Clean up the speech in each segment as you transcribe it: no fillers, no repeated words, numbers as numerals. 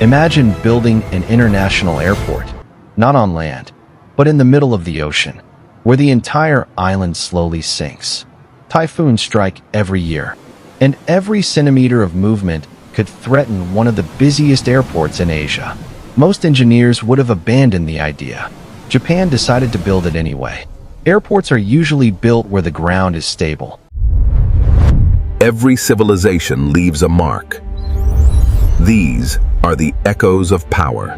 Imagine building an international airport, not on land, but in the middle of the ocean, where the entire island slowly sinks. Typhoons strike every year, and every centimeter of movement could threaten one of the busiest airports in Asia. Most engineers would have abandoned the idea. Japan decided to build it anyway. Airports are usually built where the ground is stable. Every civilization leaves a mark. These are the echoes of power.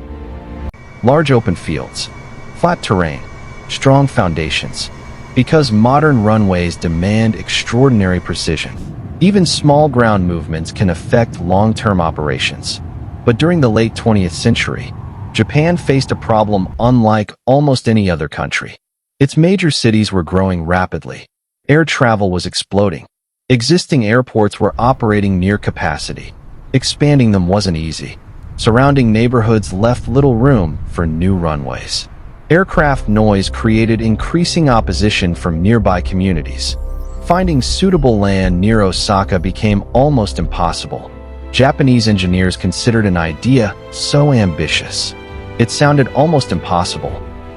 Large open fields, flat terrain, strong foundations. Because modern runways demand extraordinary precision, even small ground movements can affect long-term operations. But during the late 20th century, Japan faced a problem unlike almost any other country. Its major cities were growing rapidly. Air travel was exploding. Existing airports were operating near capacity. Expanding them wasn't easy. Surrounding neighborhoods left little room for new runways. Aircraft noise created increasing opposition from nearby communities. Finding suitable land near Osaka became almost impossible. Japanese engineers considered an idea so ambitious. It sounded almost impossible.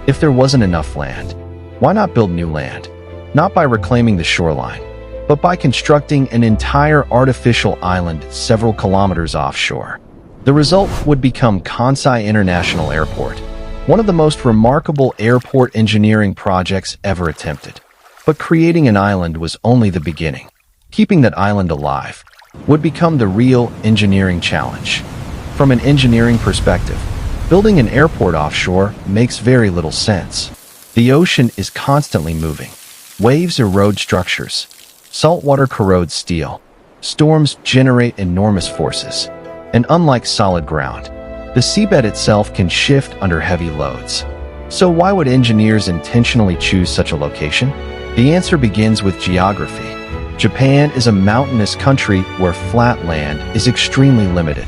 If there wasn't enough land, why not build new land? Not by reclaiming the shoreline, but by constructing an entire artificial island several kilometers offshore. The result would become Kansai International Airport, one of the most remarkable airport engineering projects ever attempted. But creating an island was only the beginning. Keeping that island alive would become the real engineering challenge. From an engineering perspective, building an airport offshore makes very little sense. The ocean is constantly moving. Waves erode structures. Saltwater corrodes steel. Storms generate enormous forces. And unlike solid ground, the seabed itself can shift under heavy loads. So why would engineers intentionally choose such a location? The answer begins with geography. Japan is a mountainous country where flat land is extremely limited.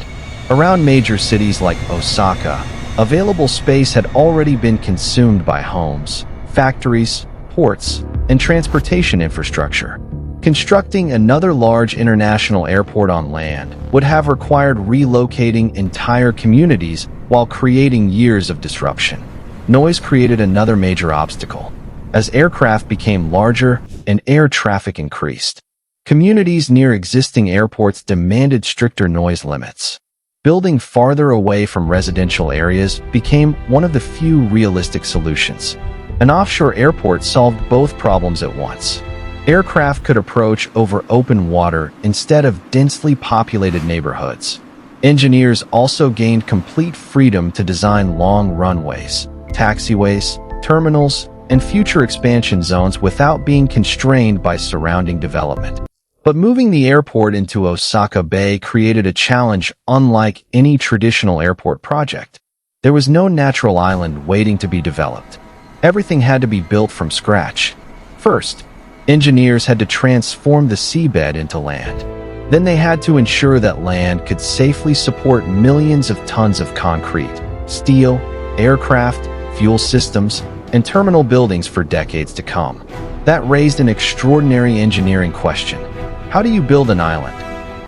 Around major cities like Osaka, available space had already been consumed by homes, factories, ports, and transportation infrastructure. Constructing another large international airport on land would have required relocating entire communities while creating years of disruption. Noise created another major obstacle. As aircraft became larger and air traffic increased, communities near existing airports demanded stricter noise limits. Building farther away from residential areas became one of the few realistic solutions. An offshore airport solved both problems at once. Aircraft could approach over open water instead of densely populated neighborhoods. Engineers also gained complete freedom to design long runways, taxiways, terminals, and future expansion zones without being constrained by surrounding development. But moving the airport into Osaka Bay created a challenge unlike any traditional airport project. There was no natural island waiting to be developed. Everything had to be built from scratch. First, engineers had to transform the seabed into land. Then they had to ensure that land could safely support millions of tons of concrete, steel, aircraft, fuel systems, and terminal buildings for decades to come. That raised an extraordinary engineering question. How do you build an island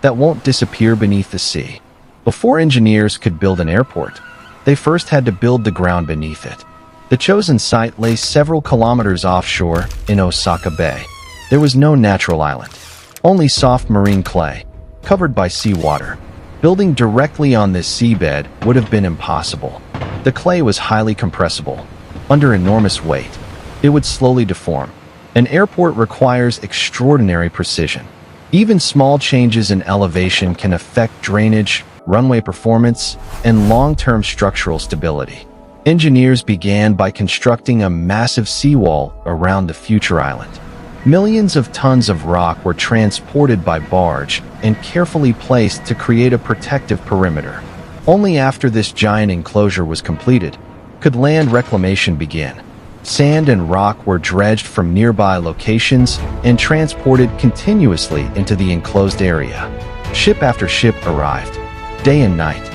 that won't disappear beneath the sea? Before engineers could build an airport, they first had to build the ground beneath it. The chosen site lay several kilometers offshore in Osaka Bay. There was no natural island, only soft marine clay, covered by seawater. Building directly on this seabed would have been impossible. The clay was highly compressible. Under enormous weight, it would slowly deform. An airport requires extraordinary precision. Even small changes in elevation can affect drainage, runway performance, and long-term structural stability. Engineers began by constructing a massive seawall around the future island. Millions of tons of rock were transported by barge and carefully placed to create a protective perimeter. Only after this giant enclosure was completed could land reclamation begin. Sand and rock were dredged from nearby locations and transported continuously into the enclosed area. Ship after ship arrived, day and night.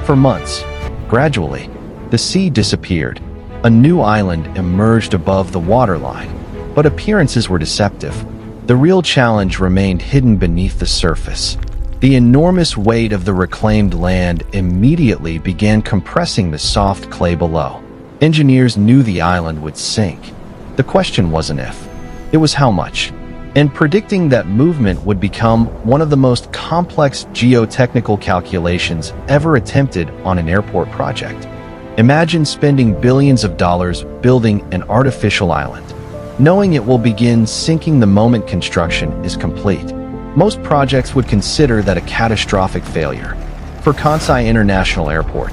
For months, gradually, the sea disappeared. A new island emerged above the waterline, but appearances were deceptive. The real challenge remained hidden beneath the surface. The enormous weight of the reclaimed land immediately began compressing the soft clay below. Engineers knew the island would sink. The question wasn't if, it was how much. And predicting that movement would become one of the most complex geotechnical calculations ever attempted on an airport project. Imagine spending billions of dollars building an artificial island, knowing it will begin sinking the moment construction is complete. Most projects would consider that a catastrophic failure. For Kansai International Airport,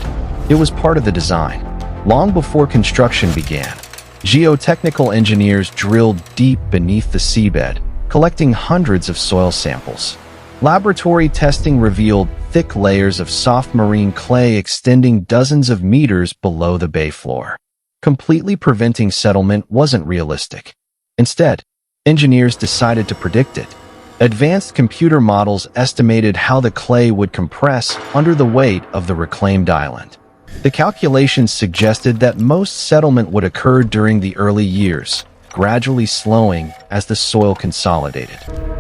it was part of the design. Long before construction began, geotechnical engineers drilled deep beneath the seabed, collecting hundreds of soil samples. Laboratory testing revealed thick layers of soft marine clay extending dozens of meters below the bay floor. Completely preventing settlement wasn't realistic. Instead, engineers decided to predict it. Advanced computer models estimated how the clay would compress under the weight of the reclaimed island. The calculations suggested that most settlement would occur during the early years, gradually slowing as the soil consolidated.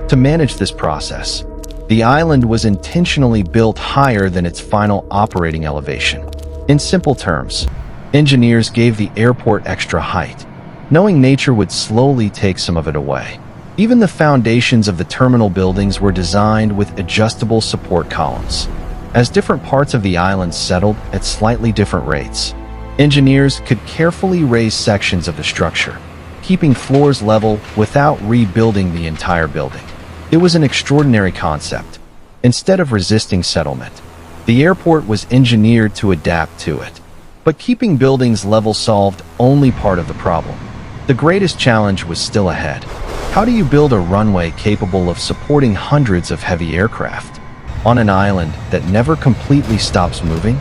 To manage this process, the island was intentionally built higher than its final operating elevation. In simple terms, engineers gave the airport extra height, knowing nature would slowly take some of it away. Even the foundations of the terminal buildings were designed with adjustable support columns. As different parts of the island settled at slightly different rates, engineers could carefully raise sections of the structure, keeping floors level without rebuilding the entire building. It was an extraordinary concept. Instead of resisting settlement, the airport was engineered to adapt to it. But keeping buildings level solved only part of the problem. The greatest challenge was still ahead. How do you build a runway capable of supporting hundreds of heavy aircraft on an island that never completely stops moving?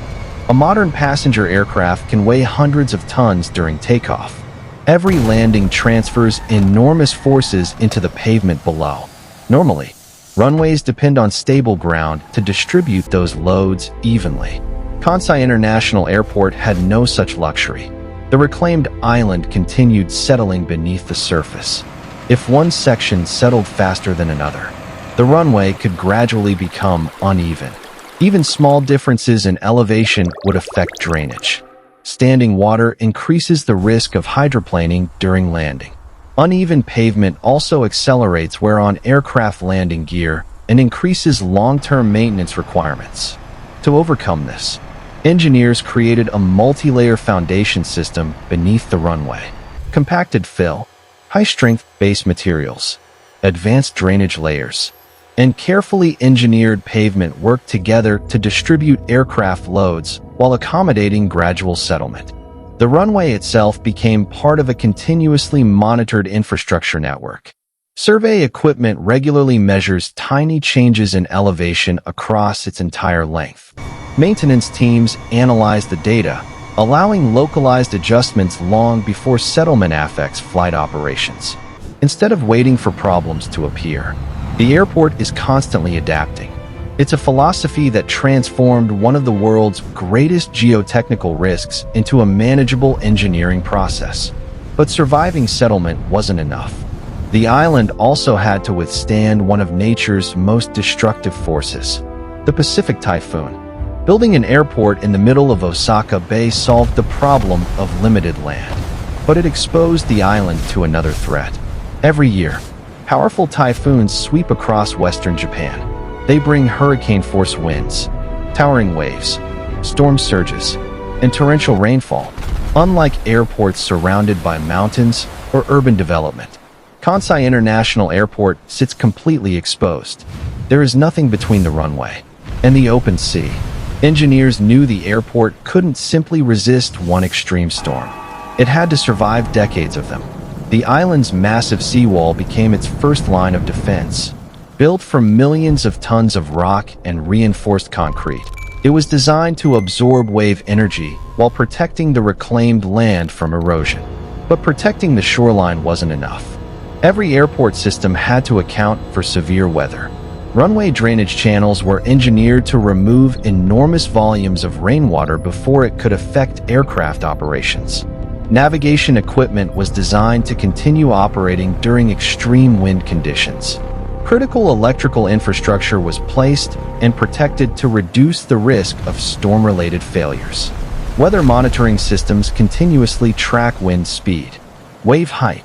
A modern passenger aircraft can weigh hundreds of tons during takeoff. Every landing transfers enormous forces into the pavement below. Normally, runways depend on stable ground to distribute those loads evenly. Kansai International Airport had no such luxury. The reclaimed island continued settling beneath the surface. If one section settled faster than another, the runway could gradually become uneven. Even small differences in elevation would affect drainage. Standing water increases the risk of hydroplaning during landing. Uneven pavement also accelerates wear on aircraft landing gear and increases long-term maintenance requirements. To overcome this, engineers created a multi-layer foundation system beneath the runway. Compacted fill, high-strength base materials, advanced drainage layers, and carefully engineered pavement work together to distribute aircraft loads while accommodating gradual settlement. The runway itself became part of a continuously monitored infrastructure network. Survey equipment regularly measures tiny changes in elevation across its entire length. Maintenance teams analyze the data, allowing localized adjustments long before settlement affects flight operations. Instead of waiting for problems to appear, the airport is constantly adapting. It's a philosophy that transformed one of the world's greatest geotechnical risks into a manageable engineering process. But surviving settlement wasn't enough. The island also had to withstand one of nature's most destructive forces, the Pacific typhoon. Building an airport in the middle of Osaka Bay solved the problem of limited land, but it exposed the island to another threat. Every year, powerful typhoons sweep across western Japan. They bring hurricane-force winds, towering waves, storm surges, and torrential rainfall. Unlike airports surrounded by mountains or urban development, Kansai International Airport sits completely exposed. There is nothing between the runway and the open sea. Engineers knew the airport couldn't simply resist one extreme storm. It had to survive decades of them. The island's massive seawall became its first line of defense. Built from millions of tons of rock and reinforced concrete, it was designed to absorb wave energy while protecting the reclaimed land from erosion. But protecting the shoreline wasn't enough. Every airport system had to account for severe weather. Runway drainage channels were engineered to remove enormous volumes of rainwater before it could affect aircraft operations. Navigation equipment was designed to continue operating during extreme wind conditions. Critical electrical infrastructure was placed and protected to reduce the risk of storm-related failures. Weather monitoring systems continuously track wind speed, wave height,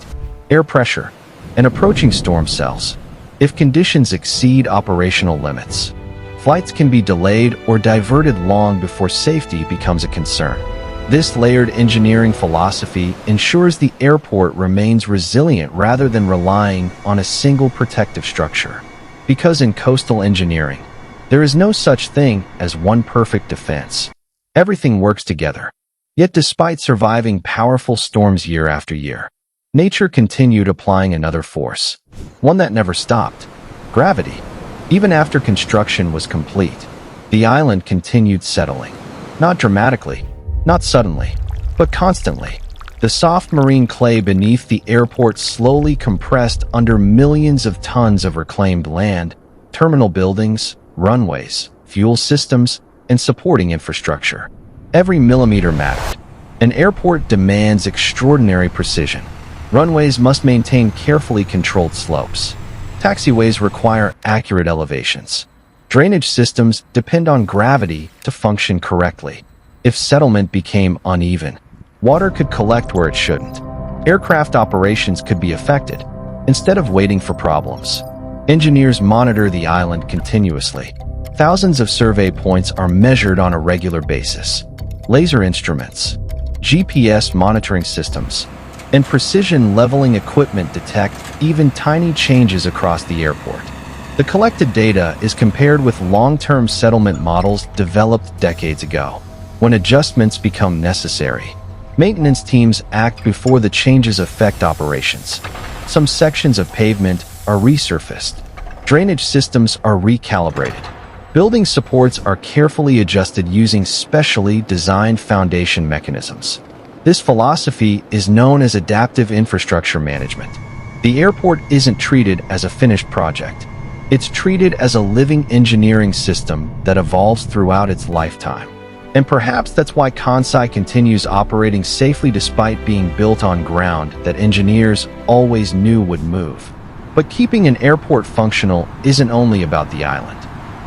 air pressure, and approaching storm cells. If conditions exceed operational limits, flights can be delayed or diverted long before safety becomes a concern. This layered engineering philosophy ensures the airport remains resilient rather than relying on a single protective structure. Because in coastal engineering, there is no such thing as one perfect defense. Everything works together. Yet despite surviving powerful storms year after year, nature continued applying another force, one that never stopped: gravity. Even after construction was complete, the island continued settling. Not dramatically, not suddenly, but constantly. The soft marine clay beneath the airport slowly compressed under millions of tons of reclaimed land, terminal buildings, runways, fuel systems, and supporting infrastructure. Every millimeter mattered. An airport demands extraordinary precision. Runways must maintain carefully controlled slopes. Taxiways require accurate elevations. Drainage systems depend on gravity to function correctly. If settlement became uneven, water could collect where it shouldn't. Aircraft operations could be affected. Instead of waiting for problems, engineers monitor the island continuously. Thousands of survey points are measured on a regular basis. Laser instruments, GPS monitoring systems, and precision leveling equipment detect even tiny changes across the airport. The collected data is compared with long-term settlement models developed decades ago. When adjustments become necessary, maintenance teams act before the changes affect operations. Some sections of pavement are resurfaced. Drainage systems are recalibrated. Building supports are carefully adjusted using specially designed foundation mechanisms. This philosophy is known as adaptive infrastructure management. The airport isn't treated as a finished project. It's treated as a living engineering system that evolves throughout its lifetime. And perhaps that's why Kansai continues operating safely despite being built on ground that engineers always knew would move. But keeping an airport functional isn't only about the island.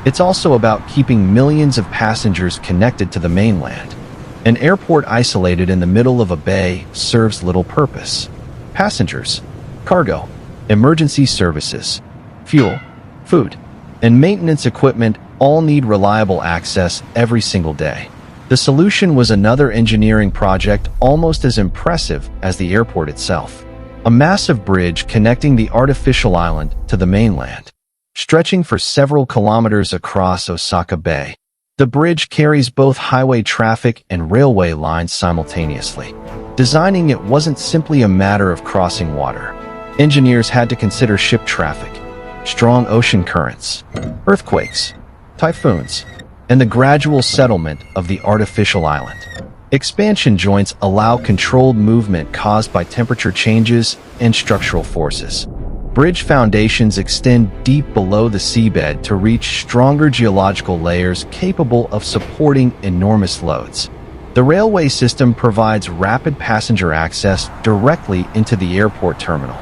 It's also about keeping millions of passengers connected to the mainland. An airport isolated in the middle of a bay serves little purpose. Passengers, cargo, emergency services, fuel, food, and maintenance equipment all need reliable access every single day. The solution was another engineering project almost as impressive as the airport itself. A massive bridge connecting the artificial island to the mainland, stretching for several kilometers across Osaka Bay. The bridge carries both highway traffic and railway lines simultaneously. Designing it wasn't simply a matter of crossing water. Engineers had to consider ship traffic, strong ocean currents, earthquakes, typhoons, and the gradual settlement of the artificial island. Expansion joints allow controlled movement caused by temperature changes and structural forces. Bridge foundations extend deep below the seabed to reach stronger geological layers capable of supporting enormous loads. The railway system provides rapid passenger access directly into the airport terminal.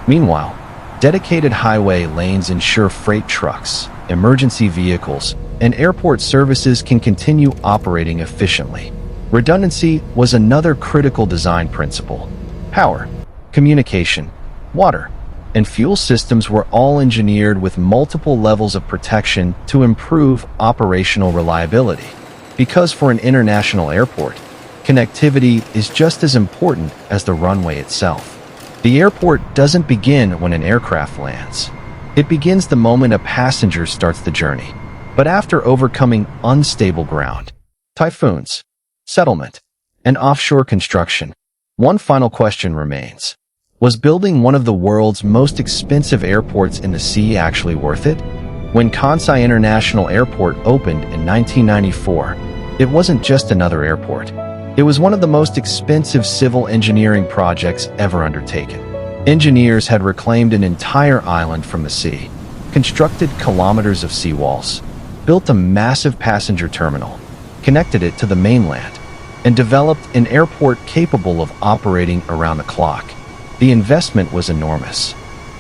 Meanwhile, dedicated highway lanes ensure freight trucks, emergency vehicles, and airport services can continue operating efficiently. Redundancy was another critical design principle. Power, communication, water, and fuel systems were all engineered with multiple levels of protection to improve operational reliability. Because for an international airport, connectivity is just as important as the runway itself. The airport doesn't begin when an aircraft lands. It begins the moment a passenger starts the journey. But after overcoming unstable ground, typhoons, settlement, and offshore construction, one final question remains. Was building one of the world's most expensive airports in the sea actually worth it? When Kansai International Airport opened in 1994, it wasn't just another airport. It was one of the most expensive civil engineering projects ever undertaken. Engineers had reclaimed an entire island from the sea, constructed kilometers of seawalls, built a massive passenger terminal, connected it to the mainland, and developed an airport capable of operating around the clock. The investment was enormous.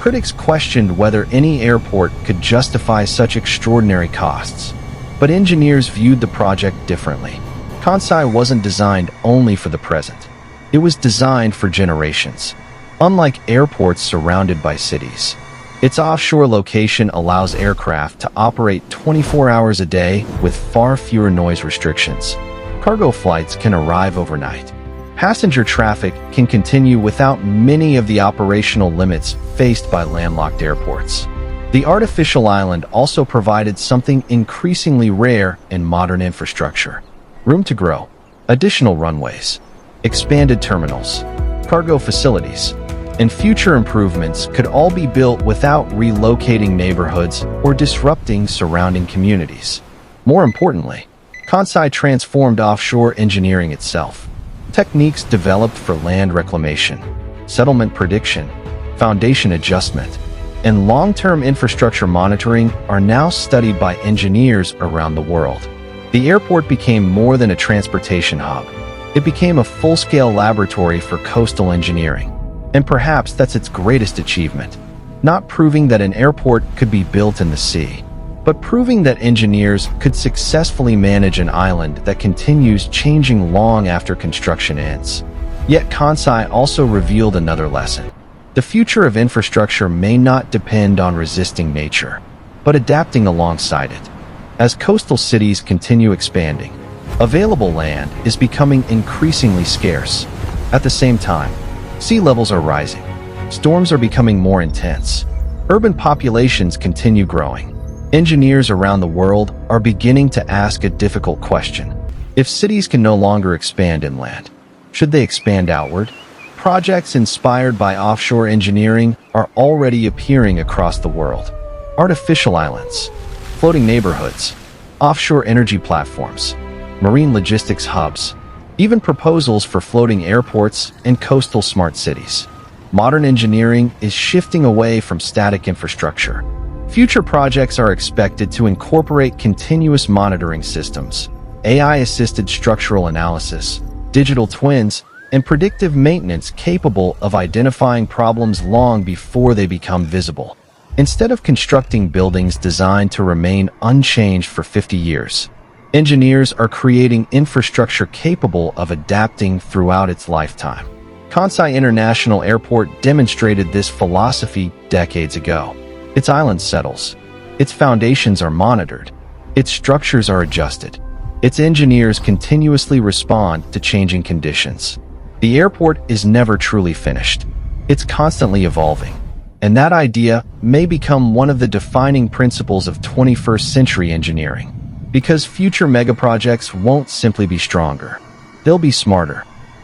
Critics questioned whether any airport could justify such extraordinary costs. But engineers viewed the project differently. Kansai wasn't designed only for the present. It was designed for generations. Unlike airports surrounded by cities, its offshore location allows aircraft to operate 24 hours a day with far fewer noise restrictions. Cargo flights can arrive overnight. Passenger traffic can continue without many of the operational limits faced by landlocked airports. The artificial island also provided something increasingly rare in modern infrastructure: room to grow, additional runways, expanded terminals, cargo facilities, and future improvements could all be built without relocating neighborhoods or disrupting surrounding communities. More importantly, Kansai transformed offshore engineering itself. Techniques developed for land reclamation, settlement prediction, foundation adjustment, and long-term infrastructure monitoring are now studied by engineers around the world. The airport became more than a transportation hub. It became a full-scale laboratory for coastal engineering. And perhaps that's its greatest achievement. Not proving that an airport could be built in the sea, but proving that engineers could successfully manage an island that continues changing long after construction ends. Yet Kansai also revealed another lesson. The future of infrastructure may not depend on resisting nature, but adapting alongside it. As coastal cities continue expanding, available land is becoming increasingly scarce. At the same time, sea levels are rising. Storms are becoming more intense. Urban populations continue growing. Engineers around the world are beginning to ask a difficult question. If cities can no longer expand inland, should they expand outward? Projects inspired by offshore engineering are already appearing across the world. Artificial islands, floating neighborhoods, offshore energy platforms, marine logistics hubs, even proposals for floating airports and coastal smart cities. Modern engineering is shifting away from static infrastructure. Future projects are expected to incorporate continuous monitoring systems, AI-assisted structural analysis, digital twins, and predictive maintenance capable of identifying problems long before they become visible. Instead of constructing buildings designed to remain unchanged for 50 years, engineers are creating infrastructure capable of adapting throughout its lifetime. Kansai International Airport demonstrated this philosophy decades ago. Its island settles. Its foundations are monitored. Its structures are adjusted. Its engineers continuously respond to changing conditions. The airport is never truly finished. It's constantly evolving. And that idea may become one of the defining principles of 21st century engineering. Because future megaprojects won't simply be stronger. They'll be smarter.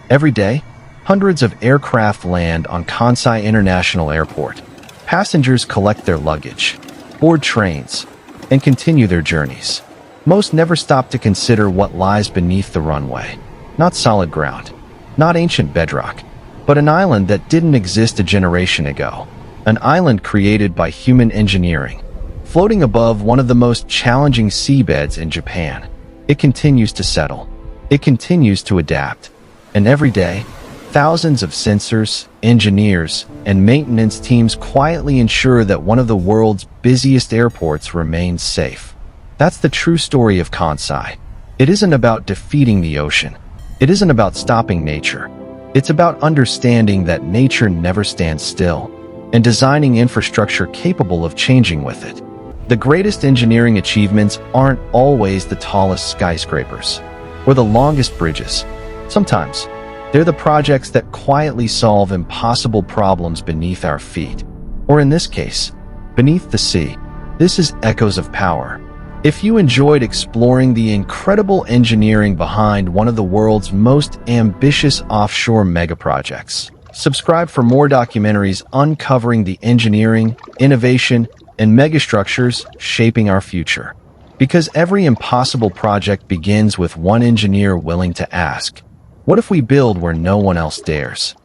Every day, hundreds of aircraft land on Kansai International Airport. Passengers collect their luggage, board trains, and continue their journeys. Most never stop to consider what lies beneath the runway. Not solid ground, not ancient bedrock, but an island that didn't exist a generation ago. An island created by human engineering, floating above one of the most challenging seabeds in Japan. It continues to settle. It continues to adapt. And every day, thousands of sensors, engineers, and maintenance teams quietly ensure that one of the world's busiest airports remains safe. That's the true story of Kansai. It isn't about defeating the ocean. It isn't about stopping nature. It's about understanding that nature never stands still and designing infrastructure capable of changing with it. The greatest engineering achievements aren't always the tallest skyscrapers or the longest bridges. Sometimes, they're the projects that quietly solve impossible problems beneath our feet. Or in this case, beneath the sea. This is Echoes of Power. If you enjoyed exploring the incredible engineering behind one of the world's most ambitious offshore megaprojects, subscribe for more documentaries uncovering the engineering, innovation, and megastructures shaping our future. Because every impossible project begins with one engineer willing to ask, what if we build where no one else dares?